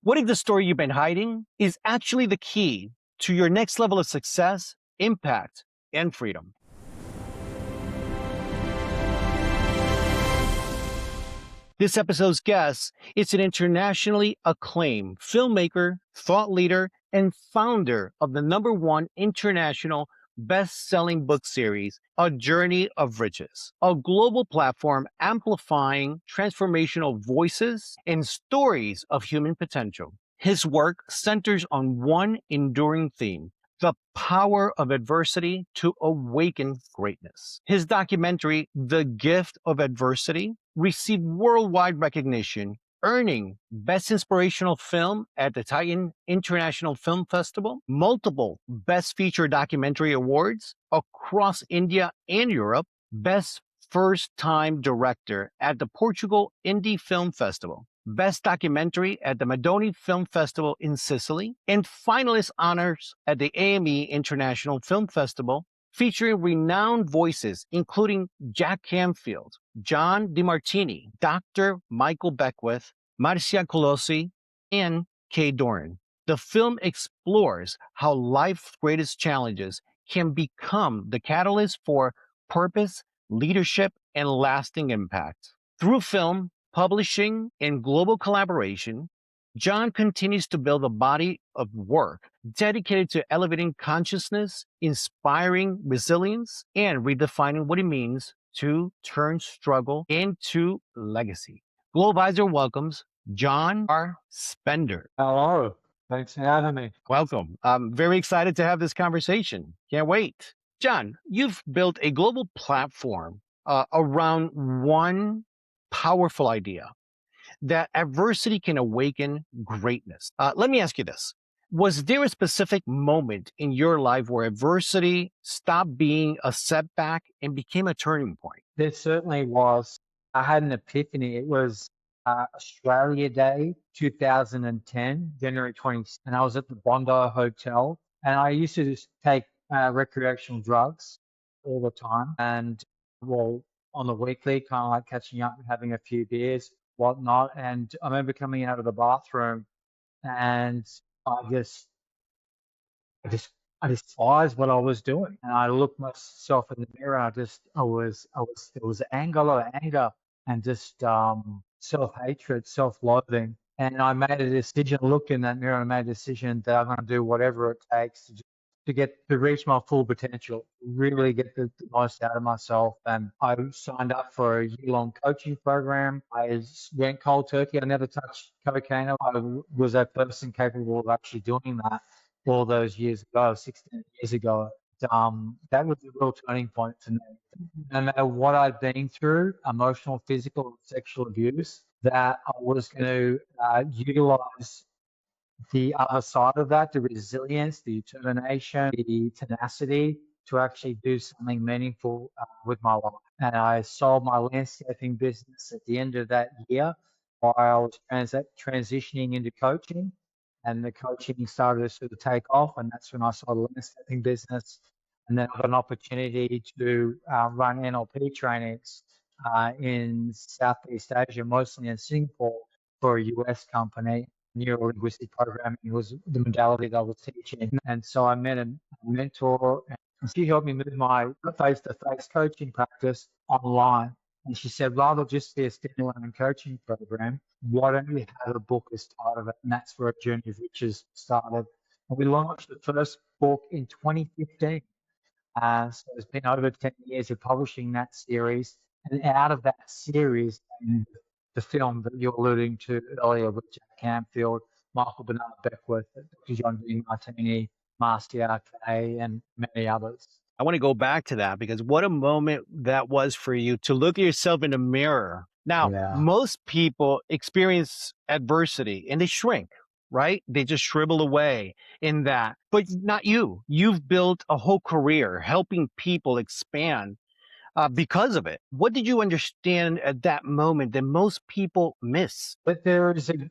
What if the story you've been hiding is actually the key to your next level of success, impact, and freedom? This episode's guest is an internationally acclaimed filmmaker, thought leader, and founder of the #1 international best-selling book series, A Journey of Riches, a global platform amplifying transformational voices and stories of human potential. His work centers on one enduring theme: the power of adversity to awaken greatness. His documentary, The Gift of Adversity, received worldwide recognition, earning Best Inspirational Film at the Titan International Film Festival, multiple Best Feature Documentary Awards across India and Europe, Best First Time Director at the Portugal Indie Film Festival, Best Documentary at the Madoni Film Festival in Sicily, and finalist honors at the AME International Film Festival, featuring renowned voices including Jack Canfield, John Demartini, Dr. Michael Beckwith, Marcia Colosi, and Kay Doran. The film explores how life's greatest challenges can become the catalyst for purpose, leadership, and lasting impact. Through film, publishing, and global collaboration, John continues to build a body of work dedicated to elevating consciousness, inspiring resilience, and redefining what it means to turn struggle into legacy. Glovisor welcomes John R. Spender. Hello. Thanks for having me. Welcome. I'm very excited to have this conversation. Can't wait. John, you've built a global platform around one powerful idea: that adversity can awaken greatness. Let me ask you this. Was there a specific moment in your life where adversity stopped being a setback and became a turning point? There certainly was. I had an epiphany. It was Australia Day 2010, January 20th, and I was at the Bondi Hotel. And I used to just take recreational drugs all the time. And, well, on the weekly, kind of like catching up and having a few beers, whatnot. And I remember coming out of the bathroom and I just I just I despised what I was doing, and I looked myself in the mirror. It was anger, a lot of anger, and just self-hatred, self-loathing. And I made a decision. Looked in that mirror and made a decision that I'm going to do whatever it takes to reach my full potential, really get the most out of myself. And I signed up for a year-long coaching program. Went cold turkey. I never touched cocaine. I was a person capable of actually doing that all those years ago, 16 years ago. That was a real turning point for me. No matter what I'd been through, emotional, physical, sexual abuse, that I was going to utilize the other side of that, the resilience, the determination, the tenacity to actually do something meaningful with my life. And I sold my landscaping business at the end of that year while I was transitioning into coaching. And the coaching started to sort of take off, and that's when I sold the landscaping business. And then I got an opportunity to run NLP trainings in Southeast Asia, mostly in Singapore, for a US company. Neuro-linguistic programming was the modality that I was teaching. And so I met a mentor, and she helped me move my face-to-face coaching practice online. And she said, rather just be a standalone coaching program, why don't we have a book as part of it? And that's where A Journey of Riches started. And we launched the first book in 2015. So it's been over 10 years of publishing that series. And out of that series, the film that you're alluding to earlier with Jack Canfield, Michael Bernard Beckwith, Dr. John Demartini, Marcia Kay, and many others. I want to go back to that because what a moment that was for you to look at yourself in the mirror. Now, most people experience adversity and they shrink, right? They just shrivel away in that. But not you. You've built a whole career helping people expand because of it. What did you understand at that moment that most people miss? But there is an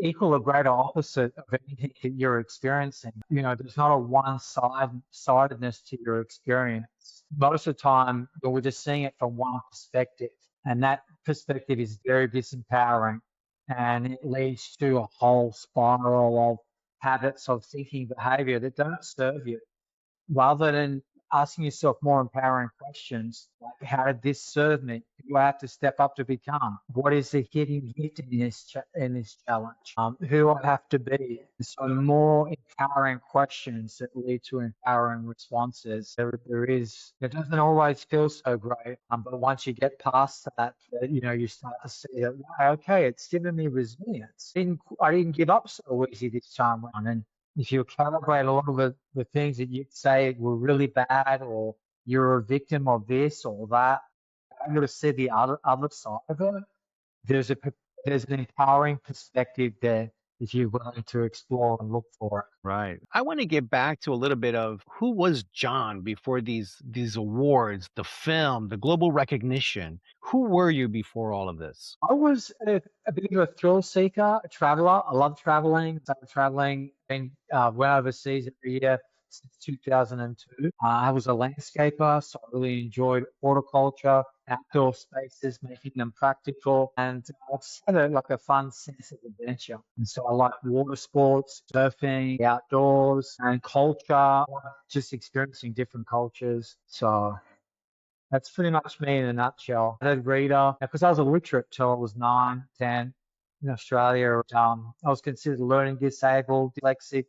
equal or greater opposite of anything that you're experiencing. There's not a one-sidedness to your experience. Most of the time, we're just seeing it from one perspective, and that perspective is very disempowering. and it leads to a whole spiral of habits of thinking behavior that don't serve you. Rather than asking yourself more empowering questions like, how did this serve me? Do I have to step up to become? What is the hidden gift in this challenge? Who do I have to be? So more empowering questions that lead to empowering responses. It doesn't always feel so great, but once you get past that, you start to see that, wow, okay, it's given me resilience. I didn't give up so easy this time around. And if you calibrate a lot of the things that you say were really bad, or you're a victim of this or that, I'm going to see the other side of it. There's a there's an empowering perspective there if you're willing to explore and look for it. Right. I want to get back to a little bit of who was John before these awards, the film, the global recognition. Who were you before all of this? I was a bit of a thrill seeker, a traveler. I love traveling. Started traveling and went overseas every year since 2002. I was a landscaper, so I really enjoyed horticulture, outdoor spaces, making them practical, and I just had like a fun sense of adventure. And so I like water sports, surfing, the outdoors, and culture, just experiencing different cultures. So that's pretty much me in a nutshell. I did reader because I was illiterate till I was 9, 10 in Australia. I was considered learning disabled, dyslexic,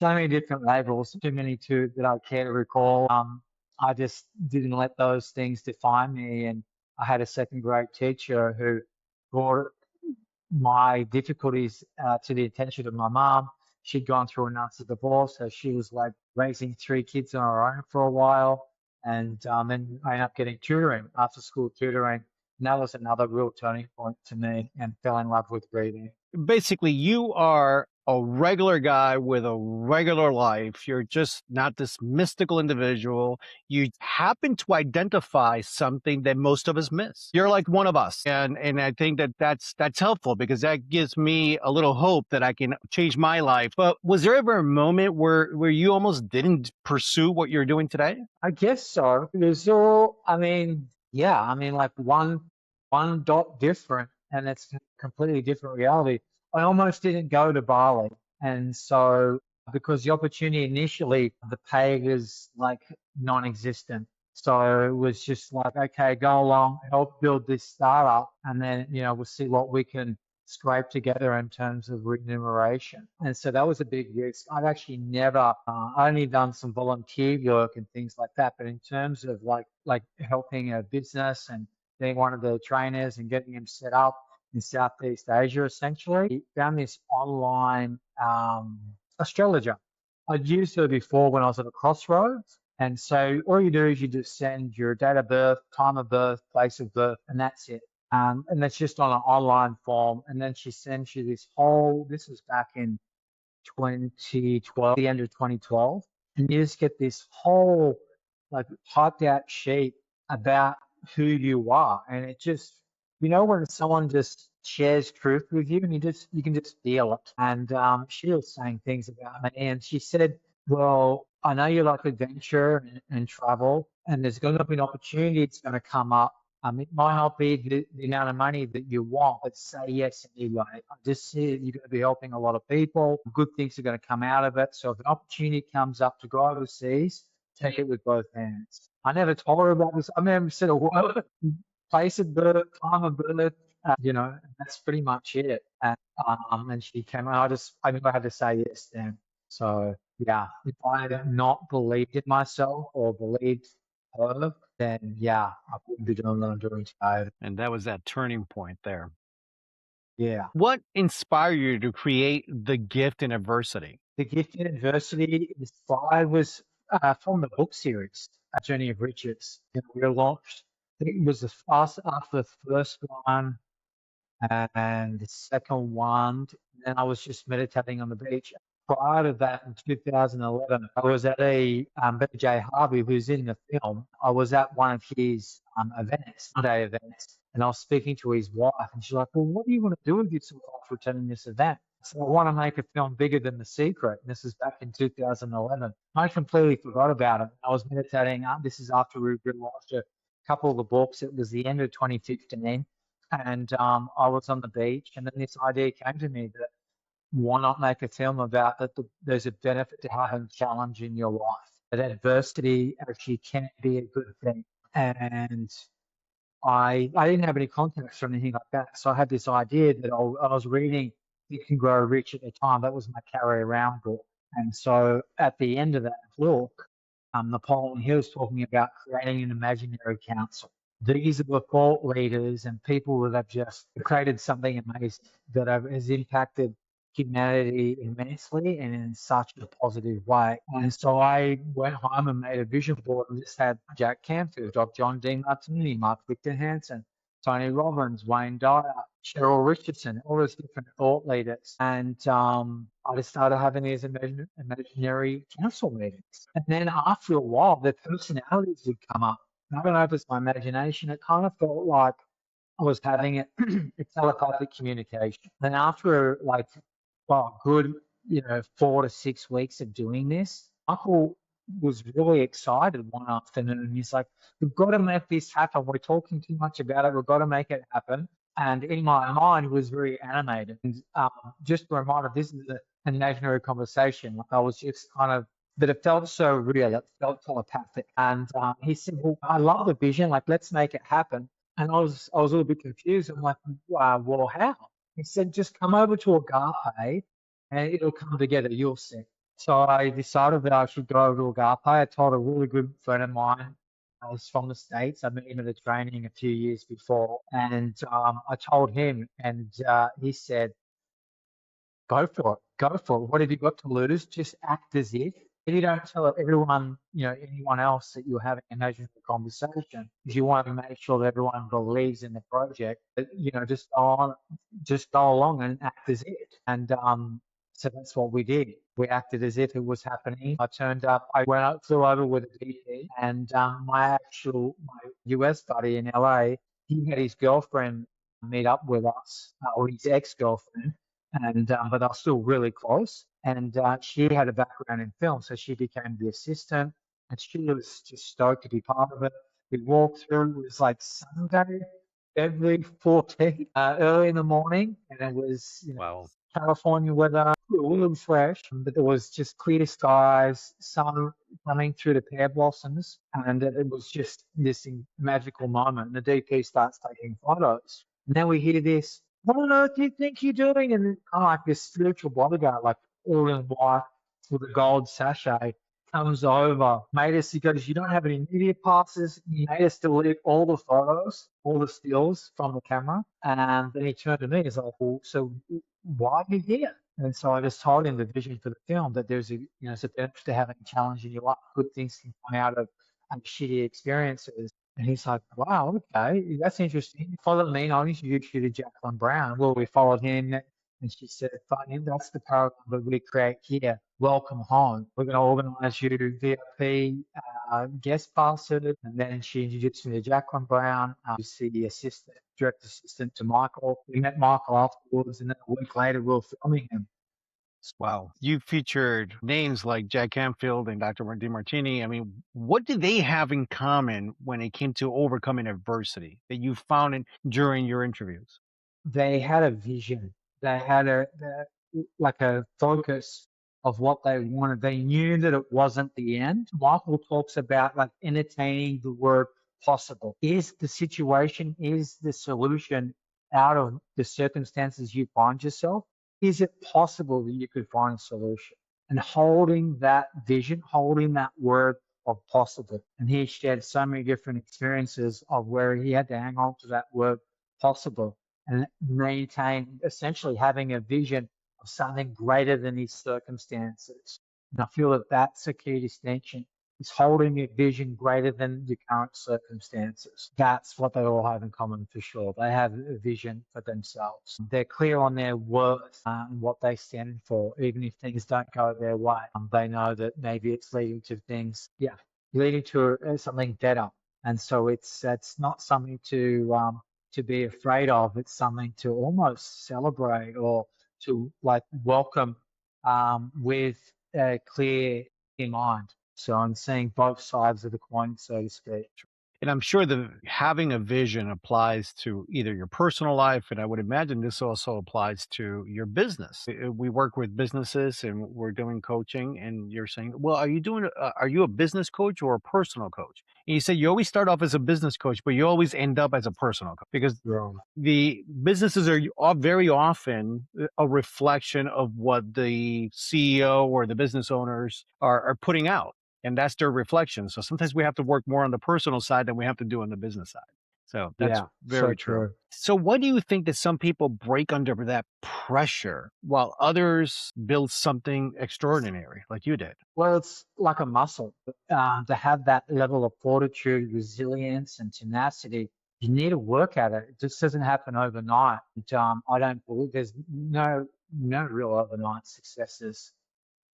so many different labels, too many that I care to recall. I just didn't let those things define me. And I had a second grade teacher who brought my difficulties to the attention of my mom. She'd gone through a nasty divorce, so she was like raising 3 kids on her own for a while. And then I ended up getting tutoring, after school tutoring. And that was another real turning point to me, and fell in love with reading. Basically, you are a regular guy with a regular life. You're just not this mystical individual. You happen to identify something that most of us miss. You're like one of us, and I think that that's helpful because that gives me a little hope that I can change my life. But was there ever a moment where you almost didn't pursue what you're doing today? I guess so. There's all, I mean, yeah, I mean, like one dot different, and it's a completely different reality. I almost didn't go to Bali, and so because the opportunity initially, the pay was like non-existent. So it was just like, okay, go along, help build this startup, and then we'll see what we can scrape together in terms of remuneration. And so that was a big risk. I've actually never only done some volunteer work and things like that, but in terms of like helping a business and being one of the trainers and getting them set up in Southeast Asia, essentially, found this online astrologer. I'd used her before when I was at a crossroads. And so all you do is you just send your date of birth, time of birth, place of birth, and that's it. And that's just on an online form. And then she sends you this was back in 2012, the end of 2012. And you just get this whole like typed out sheet about who you are. And it just, when someone just shares truth with you and you can just feel it. And she was saying things about me. And she said, well, I know you like adventure and travel, and there's going to be an opportunity that's going to come up. It might not be the amount of money that you want, but say yes anyway. I just see that you're going to be helping a lot of people. Good things are going to come out of it. So if an opportunity comes up to go overseas, take it with both hands. I never told her about this. I never said a word. Place of birth, time of birth, that's pretty much it. And she came, and I knew I had to say yes then. So yeah, if I had not believed in myself or believed her, then yeah, I wouldn't be doing what I'm doing today. And that was that turning point there. Yeah. What inspired you to create the gift in adversity? The gift in adversity inspired was from the book series, A Journey of Riches. We launched, I think it was after the first one and the second one, and I was just meditating on the beach. Prior to that, in 2011, I was at BJ Harvey, who's in the film. I was at one of his events, Sunday events, and I was speaking to his wife, and she's like, well, what do you want to do with yourself after attending this event? So I want to make a film bigger than The Secret. And this is back in 2011. I completely forgot about it. I was meditating. This is after we launched a couple of the books. It was the end of 2015. And I was on the beach, and then this idea came to me that why not make a film about that there's a benefit to having challenge in your life, that adversity actually can be a good thing. And I didn't have any context or anything like that. So I had this idea that I was reading Think and Grow Rich at the time. That was my carry around book. And so at the end of that book, Napoleon Hill's talking about creating an imaginary council. These are the thought leaders and people that have just created something amazing that has impacted humanity immensely and in such a positive way. And so I went home and made a vision board and just had Jack Canfield, Dr. John Demartini, Mark Victor Hansen, Tony Robbins, Wayne Dyer, Cheryl Richardson, all those different thought leaders. And I just started having these imaginary council meetings. And then after a while, their personalities would come up. I don't know if it's my imagination. It kind of felt like I was having a telepathic communication. Then after like, well, good, 4 to 6 weeks of doing this, Michael was really excited one afternoon. He's like, we've got to make this happen. We're talking too much about it. We've got to make it happen. And in my mind, it was very animated. And just a reminder, this is an imaginary conversation. Like I was just kind of, but it felt so real. It felt telepathic. And he said, well, I love the vision. Like, let's make it happen. And I was a little bit confused. I'm like, well, how? He said, just come over to Agape and it'll come together. You'll see. So I decided that I should go over to Agape. I told a really good friend of mine. I was from the States. I met him at a training a few years before. And I told him, and he said, go for it. Go for it. What have you got to lose? Just act as if. If you don't tell anyone, anyone else that you're having a imaginary conversation, because you want to make sure that everyone believes in the project, but, just go along and act as if. And so that's what we did. We acted as if it was happening. I turned up. I went out, flew over with a DP, and my US buddy in LA, he had his girlfriend meet up with us, or his ex-girlfriend, and but they're still really close. And she had a background in film, so she became the assistant, and she was just stoked to be part of it. We walked through. It was like Sunday, February 14th, early in the morning, and it was Wow. California weather, a little fresh, but there was just clear skies, sun coming through the pear blossoms, and it was just this magical moment. And the DP starts taking photos, and then we hear this, what on earth do you think you're doing? And like this spiritual bodyguard, like all in white with a gold sachet, comes over, made us, he goes, you don't have any media passes. He made us delete all the photos, all the stills from the camera. And then he turned to me, he's like, well, so why are you here? And so I just told him the vision for the film, that there's it's a benefit to having a challenge in your life. Good things can come out of shitty experiences. And he's like, wow, okay, that's interesting. Follow me, and I'll introduce you to Jacqueline Brown. Well, we followed him, and she said, fine, that's the program that we create here. Welcome home. We're going to organise you VIP guest passes. And then she introduced me to Jacqueline Brown, who's the direct assistant to Michael. We met Michael afterwards, and then a week later, we were filming him. Wow. You featured names like Jack Canfield and Dr. Demartini. I mean, what did they have in common when it came to overcoming adversity that you found during your interviews? They had a vision. They had like a focus of what they wanted. They knew that it wasn't the end. Michael talks about like entertaining the word possible. Is the situation, is the solution out of the circumstances you find yourself? Is it possible that you could find a solution? And holding that vision, holding that word of possible. And he shared so many different experiences of where he had to hang on to that word possible and maintain, essentially having a vision of something greater than his circumstances. And I feel that that's a key distinction. Is holding a vision greater than your current circumstances. That's what they all have in common for sure. They have a vision for themselves. They're clear on their worth and what they stand for, even if things don't go their way. They know that maybe it's leading to things, leading to something better. And so it's not something to be afraid of. It's something to almost celebrate or to like welcome with a clear mind. So I'm seeing both sides of the coin, so to speak. And I'm sure the having a vision applies to either your personal life, and I would imagine this also applies to your business. We work with businesses and we're doing coaching, and you're saying, "Well, are you a business coach or a personal coach?" And you say you always start off as a business coach, but you always end up as a personal coach because Right. the businesses are very often a reflection of what the CEO or the business owners are putting out, and that's their reflection. So sometimes we have to work more on the personal side than we have to do on the business side. So that's Yeah, so very true. true. So why do you think that some people break under that pressure while others build something extraordinary like you did? Well, it's like a muscle. To have that level of fortitude, resilience, and tenacity, you need to work at it. It just doesn't happen overnight. And, I don't believe there's no real overnight successes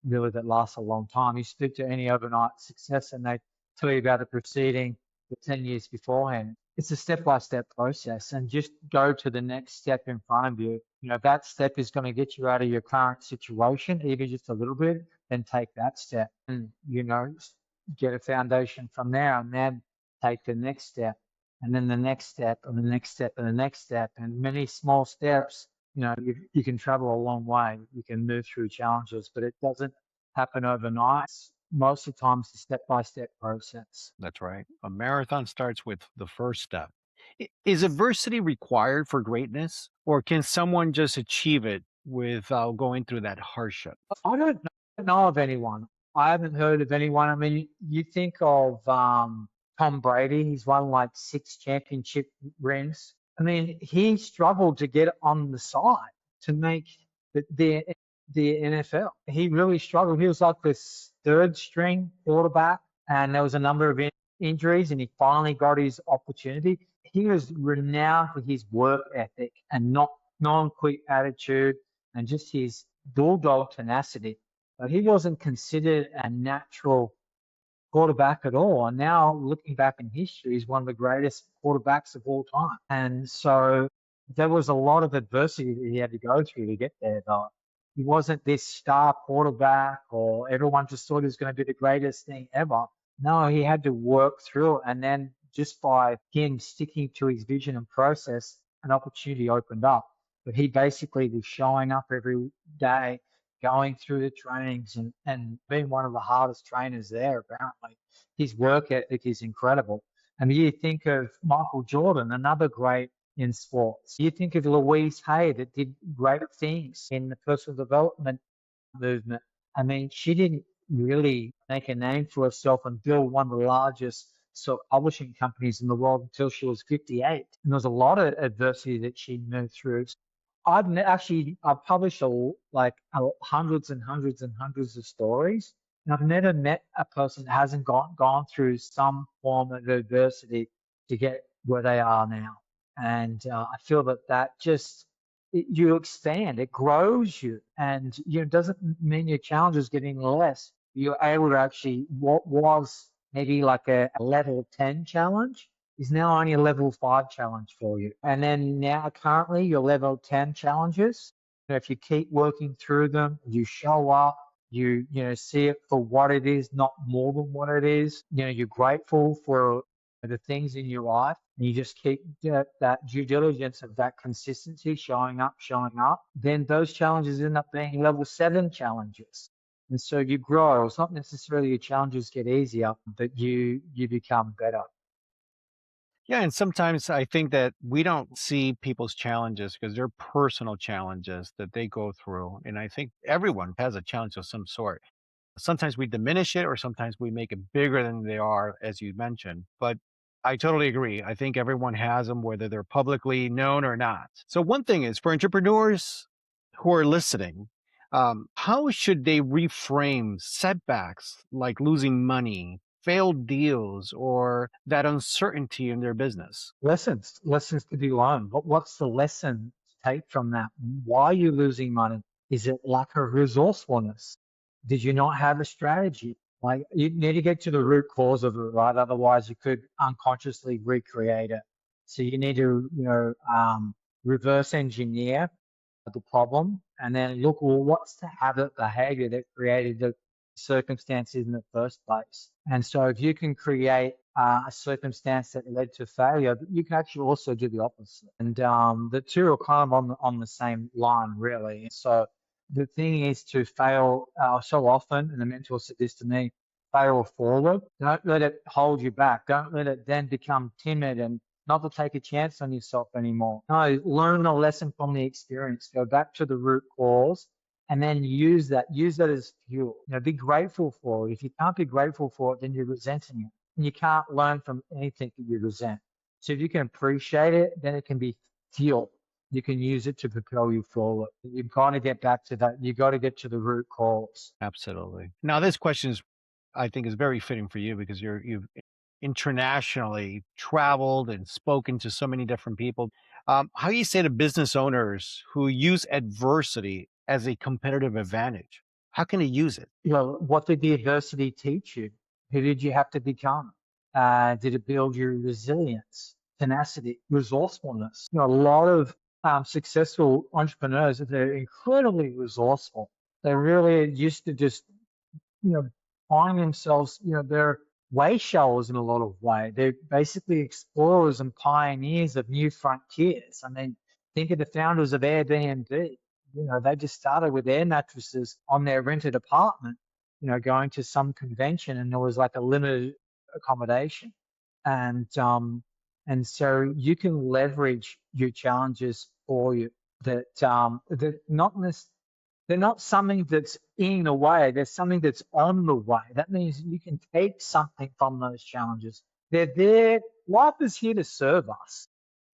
really that lasts a long time. You speak to any overnight success and they tell you about the preceding the 10 years beforehand. It's a step-by-step process and just go to the next step in front of you. You know, that step is going to get you out of your current situation, even just a little bit, then take that step and, get a foundation from there and then take the next step and then the next step and the next step and the next step and many small steps. You can travel a long way. You can move through challenges, but it doesn't happen overnight. Most of the time, it's a step-by-step process. That's right. A marathon starts with the first step. Is adversity required for greatness, or can someone just achieve it without going through that hardship? I don't know of anyone. I haven't heard of anyone. I mean, you think of Tom Brady. He's won like 6 championship rings. I mean, he struggled to get on the side to make the NFL. He really struggled. He was like this third string quarterback, and there was a number of injuries, and he finally got his opportunity. He was renowned for his work ethic and not non-quit attitude and just his bulldog tenacity. But he wasn't considered a natural quarterback at all. And now, looking back in history, he's one of the greatest quarterbacks of all time. And so there was a lot of adversity that he had to go through to get there, though. He wasn't this star quarterback or everyone just thought he was going to do the greatest thing ever. No, he had to work through it. And then just by him sticking to his vision and process, an opportunity opened up. But he basically was showing up every day, going through the trainings and being one of the hardest trainers there, apparently. His work ethic is incredible. And you think of Michael Jordan, another great in sports. You think of Louise Hay that did great things in the personal development movement. I mean, she didn't really make a name for herself and build one of the largest publishing companies in the world until she was 58. And there was a lot of adversity that she moved through. I've published hundreds and hundreds and hundreds of stories, and I've never met a person that hasn't gone through some form of adversity to get where they are now. And I feel that just you expand, it grows you, and it doesn't mean your challenge is getting less. You're able to actually what was maybe like a level 10 challenge is now only a level 5 challenge for you. And then now currently your level 10 challenges, if you keep working through them, you show up, you see it for what it is, not more than what it is. You're grateful for the things in your life, and you just keep that due diligence of that consistency, showing up, then those challenges end up being level 7 challenges. And so you grow. It's not necessarily your challenges get easier, but you become better. Yeah, and sometimes I think that we don't see people's challenges because they're personal challenges that they go through. And I think everyone has a challenge of some sort. Sometimes we diminish it or sometimes we make it bigger than they are, as you mentioned. But I totally agree. I think everyone has them, whether they're publicly known or not. So, one thing is for entrepreneurs who are listening, how should they reframe setbacks like losing money, failed deals, or that uncertainty in their business? Lessons to be learned. What's the lesson to take from that? Why are you losing money? Is it lack of resourcefulness? Did you not have a strategy? Like you need to get to the root cause of it, right? Otherwise, you could unconsciously recreate it. So you need to, reverse engineer the problem and then look, well, what's the habit behavior that created the circumstances in the first place? And so if you can create a circumstance that led to failure, but you can actually also do the opposite. And the two are kind of on the same line, really. So the thing is to fail so often, and the mentor said this to me, fail forward. Don't let it hold you back. Don't let it then become timid and not to take a chance on yourself anymore. No, learn the lesson from the experience. Go back to the root cause and then use that as fuel. Be grateful for it. If you can't be grateful for it, then you're resenting it. And you can't learn from anything that you resent. So if you can appreciate it, then it can be fuel. You can use it to propel you forward. You've got to get back to that. You've got to get to the root cause. Absolutely. Now, this question is, I think, is very fitting for you because you've internationally traveled and spoken to so many different people. How do you say to business owners who use adversity as a competitive advantage? How can they use it? What did the adversity teach you? Who did you have to become? Did it build your resilience, tenacity, resourcefulness? A lot of successful entrepreneurs, they're incredibly resourceful. They really used to just, find themselves, they're way showers in a lot of way. They're basically explorers and pioneers of new frontiers. I mean, think of the founders of Airbnb. They just started with air mattresses on their rented apartment, going to some convention, and there was like a limited accommodation. And so you can leverage your challenges for you that they're not something that's in the way, they're something that's on the way. That means you can take something from those challenges. They're there. Life is here to serve us.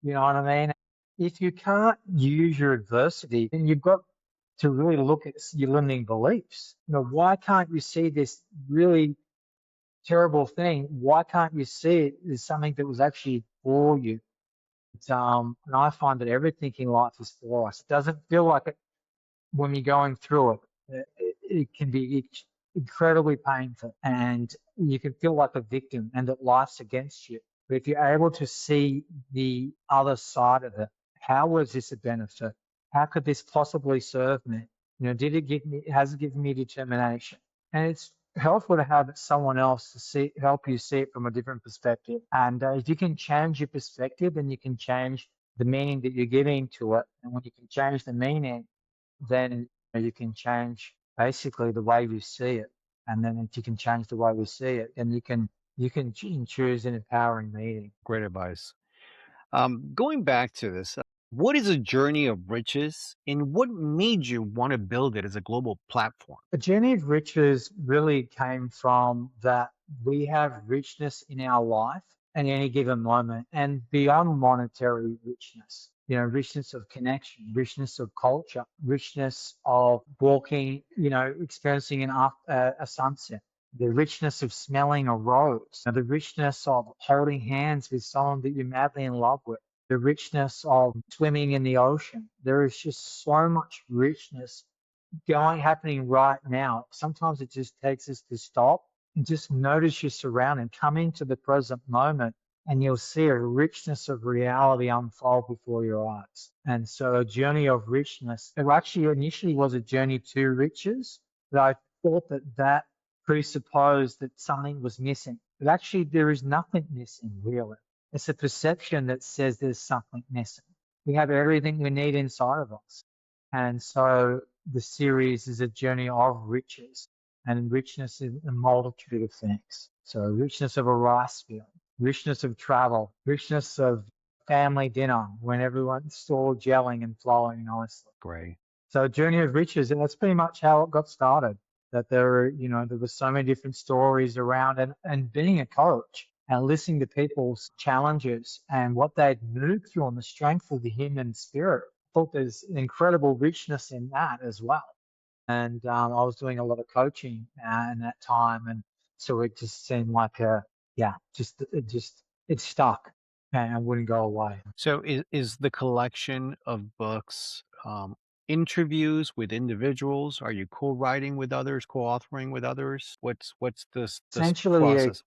You know what I mean? If you can't use your adversity, then you've got to really look at your limiting beliefs. Why can't you see this really terrible thing? Why can't you see it as something that was actually for you? And I find that everything in life is for us. It doesn't feel like it when you're going through it. It can be incredibly painful and you can feel like a victim and that life's against you. But if you're able to see the other side of it, how was this a benefit? How could this possibly serve me? Has it given me determination? And it's helpful to have someone else to help you see it from a different perspective. And if you can change your perspective, then you can change the meaning that you're giving to it. And when you can change the meaning, then you can change basically the way you see it. And then if you can change the way we see it, then you can choose an empowering meaning. Great advice. Going back to this, what is a journey of riches and what made you want to build it as a global platform? The journey of riches really came from that we have richness in our life at any given moment and beyond monetary richness. Richness of connection, richness of culture, richness of walking, experiencing a sunset, the richness of smelling a rose, the richness of holding hands with someone that you're madly in love with, the richness of swimming in the ocean. There is just so much richness happening right now. Sometimes it just takes us to stop and just notice your surrounding, come into the present moment, and you'll see a richness of reality unfold before your eyes. And so a journey of richness, it actually initially was a journey to riches, but I thought that presupposed that something was missing. But actually there is nothing missing, really. It's a perception that says there's something missing. We have everything we need inside of us. And so the series is a journey of riches, and richness is a multitude of things. So richness of a rice field, richness of travel, richness of family dinner when everyone's all gelling and flowing nicely. Great. So journey of riches, and that's pretty much how it got started. That there were so many different stories around, and being a coach and listening to people's challenges and what they'd moved through and the strength of the human spirit. I thought there's incredible richness in that as well. And I was doing a lot of coaching in that time, and so it just seemed like it stuck and wouldn't go away. So is the collection of books interviews with individuals? Are you co-writing with others, co-authoring with others? What's this Essentially, process?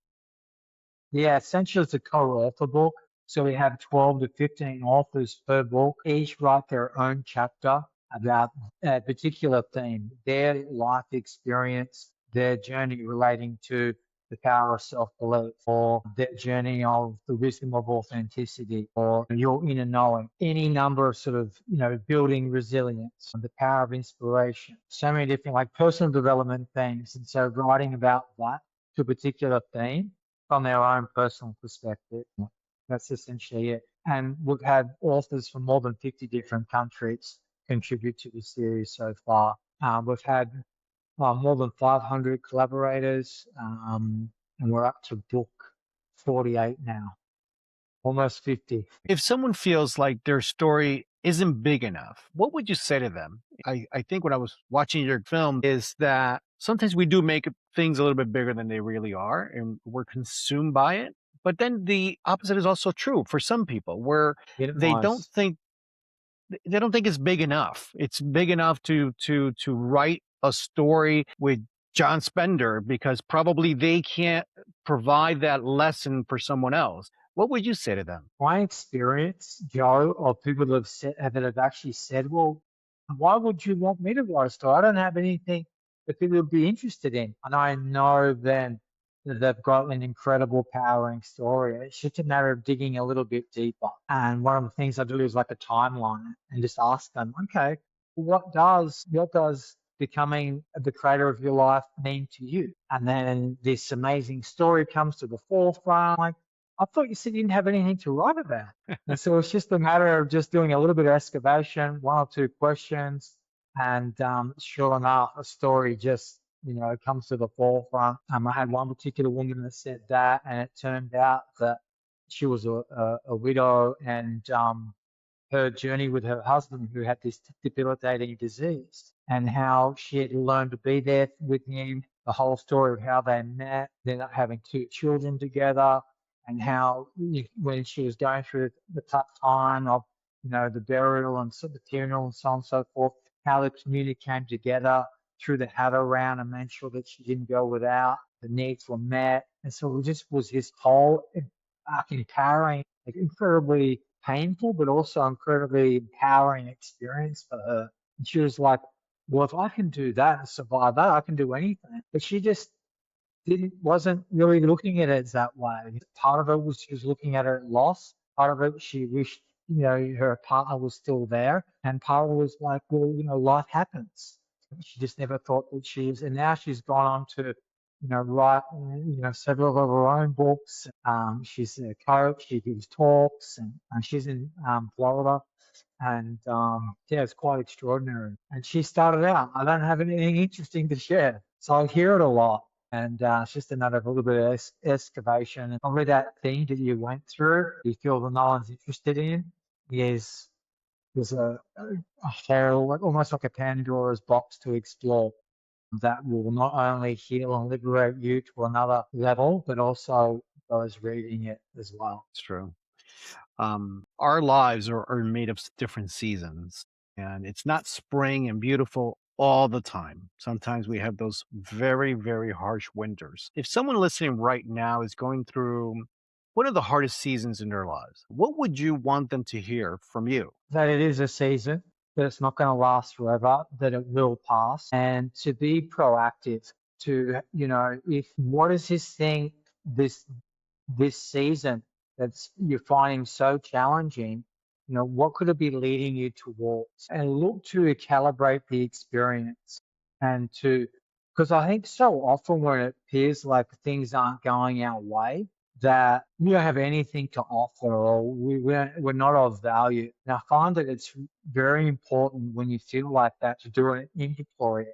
essentially it's a co-author book. So we have 12 to 15 authors per book, each write their own chapter about a particular theme, their life experience, their journey relating to The Power of Self-Belief, or The Journey of the Wisdom of Authenticity, or Your Inner Knowing. Any number of sort of, building resilience, The Power of Inspiration. So many different like personal development themes. And so writing about that to a particular theme from their own personal perspective. That's essentially it. And we've had authors from more than 50 different countries contribute to the series so far. We've had more than 500 collaborators, and we're up to book 48 now, almost 50. If someone feels like their story isn't big enough, what would you say to them? I think when I was watching your film is that sometimes we do make things a little bit bigger than they really are and we're consumed by it. But then the opposite is also true for some people where they don't Minimize. think they don't think it's big enough. It's big enough to write a story with John Spender because probably they can't provide that lesson for someone else. What would you say to them? My experience, Joe, of people that have actually said, well, why would you want me to write a story? I don't have anything that people would be interested in. And I know then that they've got an incredible, powering story. It's just a matter of digging a little bit deeper. And one of the things I do is like a timeline and just ask them, okay, what does becoming the creator of your life mean to you? And then this amazing story comes to the forefront. Like, I thought you said you didn't have anything to write about. And so it's just a matter of just doing a little bit of excavation, one or two questions, and sure enough, a story just, comes to the forefront. I had one particular woman that said that, and it turned out that she was a widow, and her journey with her husband who had this debilitating disease, and how she had learned to be there with him, the whole story of how they met, then having two children together, and how when she was going through the tough time of, the burial and the funeral and so on and so forth, how the community came together, threw the hat around and made sure that she didn't go without. The needs were met. And so it just was this whole empowering, like incredibly painful, but also incredibly empowering experience for her. And she was like, well, if I can do that and survive that, I can do anything. But she just wasn't really looking at it that way. Part of it was she was looking at it at loss. Part of it she wished, her partner was still there. And part of it was like, well, life happens. She just never thought that and now she's gone on to, write, several of her own books. She's a coach, she gives talks, and she's in Florida. And yeah, it's quite extraordinary. And she started out, I don't have anything interesting to share. So I hear it a lot. And it's just another little bit of excavation. And probably that thing that you went through, you feel that no one's interested in, is a whole, almost like a Pandora's box to explore that will not only heal and liberate you to another level, but also those reading it as well. It's true. Our lives are made of different seasons, and it's not spring and beautiful all the time. Sometimes we have those very, very harsh winters. If someone listening right now is going through one of the hardest seasons in their lives, what would you want them to hear from you? That it is a season, that it's not going to last forever, that it will pass, and to be proactive. To, if what is this thing, this season that's you're finding so challenging, what could it be leading you towards? And look to calibrate the experience, and because I think so often when it appears like things aren't going our way, that we don't have anything to offer, or we're not of value. And I find that it's very important when you feel like that to do an inventory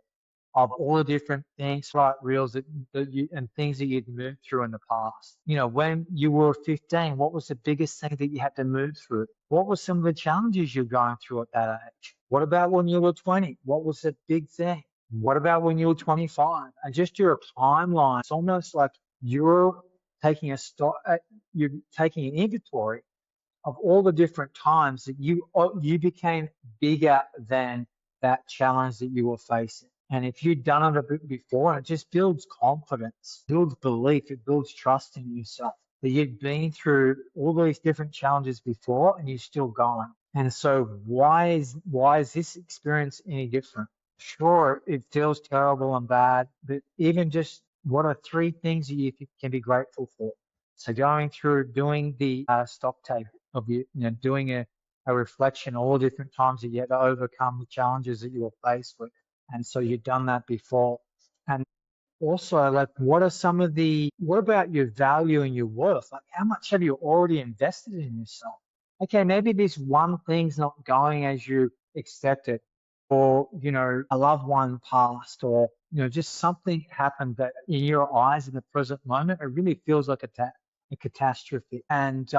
of all the different things, like reels that you and things that you'd moved through in the past. When you were 15, what was the biggest thing that you had to move through? What were some of the challenges you're going through at that age? What about when you were 20? What was the big thing? What about when you were 25? And just your timeline. It's almost like you're taking you're taking an inventory of all the different times that you became bigger than that challenge that you were facing. And if you've done it a bit before, it just builds confidence, builds belief, it builds trust in yourself that you've been through all these different challenges before and you're still going. And so why is this experience any different? Sure, it feels terrible and bad, but even just what are three things that you can be grateful for? So going through doing the stock take of doing a reflection, all the different times that you had to overcome the challenges that you were faced with. And so you've done that before. And also, like, what about your value and your worth? Like, how much have you already invested in yourself? Okay, maybe this one thing's not going as you expected, or, a loved one passed, or, just something happened that in your eyes in the present moment, it really feels like a catastrophe. And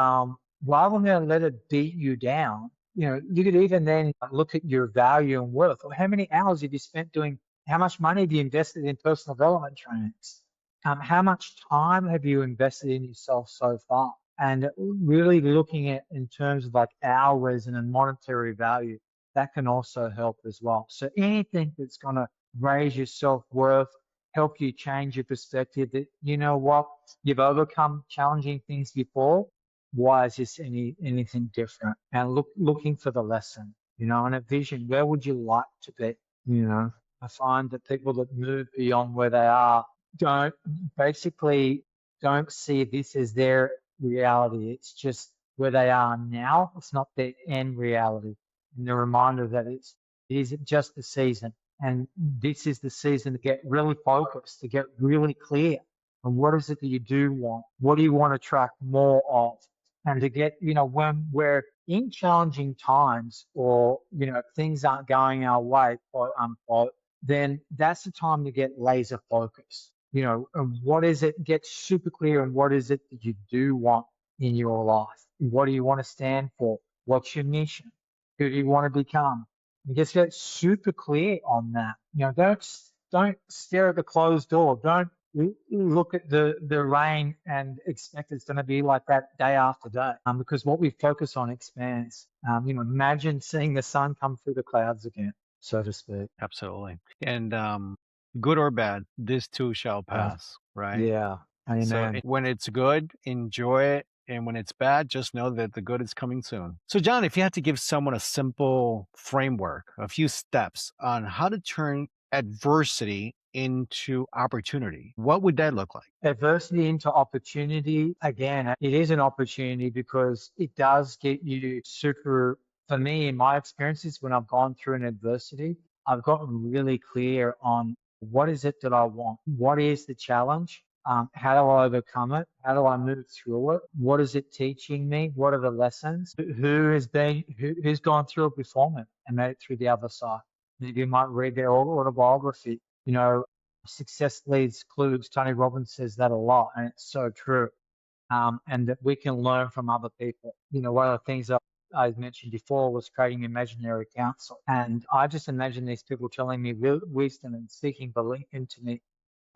rather than let it beat you down, you could even then look at your value and worth, or how many hours have you spent doing, how much money have you invested in personal development trainings? How much time have you invested in yourself so far? And really looking at in terms of like hours and a monetary value, that can also help as well. So anything that's going to raise your self-worth, help you change your perspective that, you know what, you've overcome challenging things before. Why is this anything different? And looking for the lesson, and a vision. Where would you like to be? I find that people that move beyond where they are don't basically don't see this as their reality. It's just where they are now. It's not their end reality. And the reminder that it isn't just the season. And this is the season to get really focused, to get really clear on what is it that you do want? What do you want to track more of? And to get, when we're in challenging times, or, things aren't going our way, quote unquote, then that's the time to get laser focused. And what is it? Get super clear on what is it that you do want in your life? What do you want to stand for? What's your mission? Who do you want to become? You just get super clear on that. Don't stare at the closed door. Don't look at the rain and expect it's going to be like that day after day. Because what we focus on expands. Imagine seeing the sun come through the clouds again, so to speak. Absolutely. And good or bad, this too shall Uh, pass, right? yeah. So Amen. when it's good, enjoy it. And when it's bad, just know that the good is coming soon. So, John, if you had to give someone a simple framework, a few steps on how to turn adversity into opportunity, what would that look like? Adversity into opportunity. Again, it is an opportunity because it does get you super, for me, in my experiences, when I've gone through an adversity, I've gotten really clear on what is it that I want? What is the challenge? How do I overcome it? How do I move through it? What is it teaching me? What are the lessons? Who's gone through it before me and made it through the other side? Maybe you might read their autobiography. Success leaves clues. Tony Robbins says that a lot, and it's so true. And that we can learn from other people. One of the things that I mentioned before was creating imaginary counsel. And I just imagine these people telling me wisdom and speaking belief into me.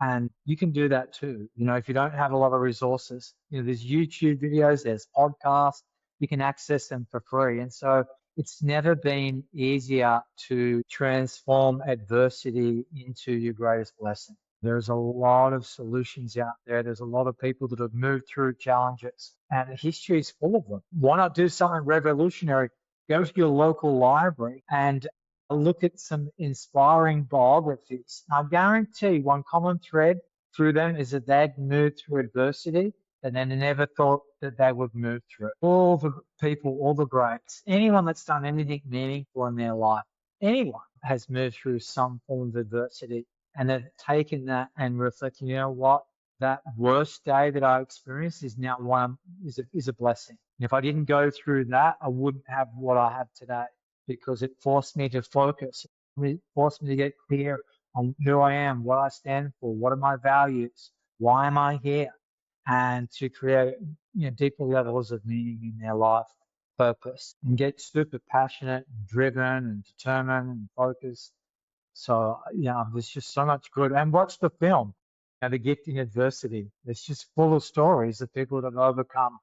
And you can do that too. If you don't have a lot of resources, there's YouTube videos, there's podcasts, you can access them for free. And so it's never been easier to transform adversity into your greatest blessing. There's a lot of solutions out there. There's a lot of people that have moved through challenges, and history is full of them. Why not do something revolutionary? Go to your local library and look at some inspiring biographies. I guarantee one common thread through them is that they'd moved through adversity and then they never thought that they would move through it. All the people, all the greats, anyone that's done anything meaningful in their life, anyone has moved through some form of adversity, and they've taken that and reflected, you know what? That worst day that I experienced is now is a blessing. And if I didn't go through that, I wouldn't have what I have today, because it forced me to focus. It forced me to get clear on who I am, what I stand for, what are my values, why am I here, and to create deeper levels of meaning in their life, purpose, and get super passionate, driven, and determined and focused. So there's just so much good. And watch the film, The Gift in Adversity. It's just full of stories of people that have overcome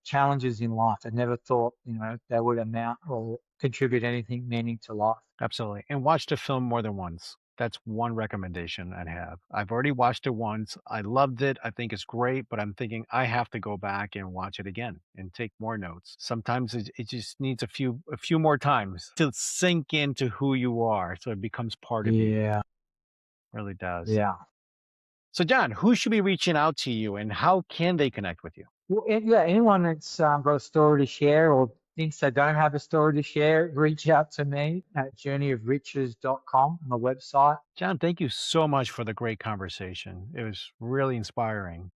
challenges in life and never thought, they would amount or contribute anything meaning to life. Absolutely. And watch the film more than once. That's one recommendation I'd have. I've already watched it once. I loved it. I think it's great, but I'm thinking I have to go back and watch it again and take more notes. Sometimes it just needs a few more times to sink into who you are, so it becomes part of you. Yeah, Really does. yeah. So, John, who should be reaching out to you and how can they connect with you? Well, yeah, anyone that's got a story to share or thinks they don't have a story to share, reach out to me at journeyofriches.com on the website. John, thank you so much for the great conversation. It was really inspiring.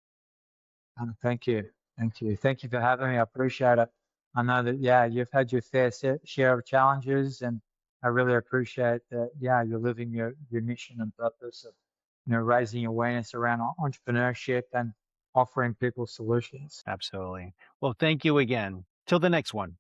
Thank you. Thank you. Thank you for having me. I appreciate it. I know that, yeah, you've had your fair share of challenges, and I really appreciate that, yeah, you're living your mission and purpose of, raising awareness around entrepreneurship and offering people solutions. Absolutely. Well, thank you again. Till the next one.